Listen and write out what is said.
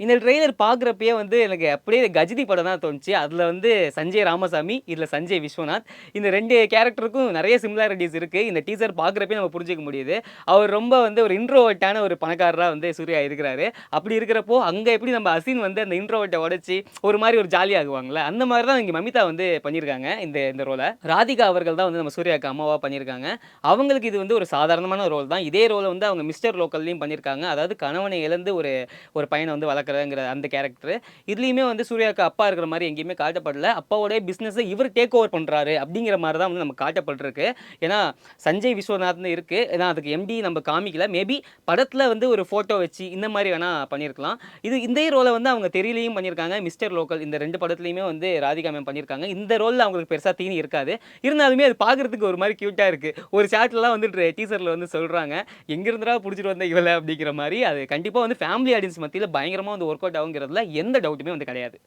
இந்த ட்ரெய்லர் பார்க்குறப்பயே வந்து எனக்கு அப்படியே கஜினி படம் தான் தோணுச்சு. அதில வந்து சஞ்சய் ராமசாமி, இதுல சஞ்சய் விஸ்வநாத். இந்த 2 கேரக்டருக்கும் நெறைய சிமிலாரிட்டீஸ் இருக்கு. இந்த டீசர் பார்க்குறப்பயே நம்ம புரிஞ்சுக்க முடியுது. அவர் ரொம்ப வந்து ஒரு இன்ட்ரோவர்ட்டான ஒரு பணக்காரரா வந்து சூர்யா இருக்கிறாரு. அப்படி இருக்கிறப்போ, அங்க எப்படி நம்ம அசின் வந்து அந்த இன்ட்ரோவர்ட்ட உடைச்சு, ஒரு மாரி ஒரு ஜாலி ஆகுவாங்கல்ல, அந்த மாரி தான் இங்க மமிதா வந்து பண்ணியிருக்காங்க, இந்த இந்த ரோல. ராதிகா அவர்கள் தான் வந்து நம்ம சூர்யாவுக்கு அம்மாவா பண்ணியிருக்காங்க. அவங்களுக்கு இது வந்து ஒரு சாதாரணமான ரோல் தான். இதே ரோல வந்து அவங்க மிஸ்டர் லோக்கல்லயும் பண்ணியிருக்காங்க. அதாவது கணவனை இழந்து ஒரு ஒரு பையன வந்து வளர்க்குறங்கிற அந்த கேரக்டர். இதுலயுமே வந்து சூர்யாவுக்கு அப்பா இருக்கிற மாரி எங்கேயுமே காட்டப்படல. அப்பாவோட பிசினஸ இவர் டேக் ஓவர் பண்றாரு அப்படிங்கிற மாரி தான் வந்து நமக்கு காட்டப்பட்டிருக்கு. ஏன்னா, சஞ்சய் விஸ்வநாத்னு இருக்கு. ஏன்னா அதுக்கு எம்டி நம்ம காமிக்கல. மேபி படத்துல வந்து ஒரு ஃபோட்டோ வச்சு இந்த மாரி வேணா பண்ணியிருக்கலாம். இதே ரோல வந்து அவங்க தெரியலயும் பண்ணியிருக்காங்க. மிஸ்டர் லோக்கல் இந்த 2 படத்துலயுமே வந்து ராதிகா மேம் பண்ணியிருக்காங்க. இந்த ரோல்ல அவங்களுக்கு பெருசா தீனி இருக்காது. இருந்தாலுமே அது பார்க்கறதுக்கு ஒரு மாரி கியூட்டா இருக்கு. ஒரு சாட்லலாம் வந்து டீசர்ல வந்து சொல்றாங்க. எங்கிருந்துடா புடிச்சிட்டு வந்த இவள அப்படிங்கிற மாரி. அது கண்டிப்பா வந்து ஃபேமிலி ஆடியன்ஸ் மத்தியில பயங்கரமா வந்து வொர்க் அவுட் ஆகுங்கிறதுல எந்த டவுட்டுமே வந்து கிடையாது.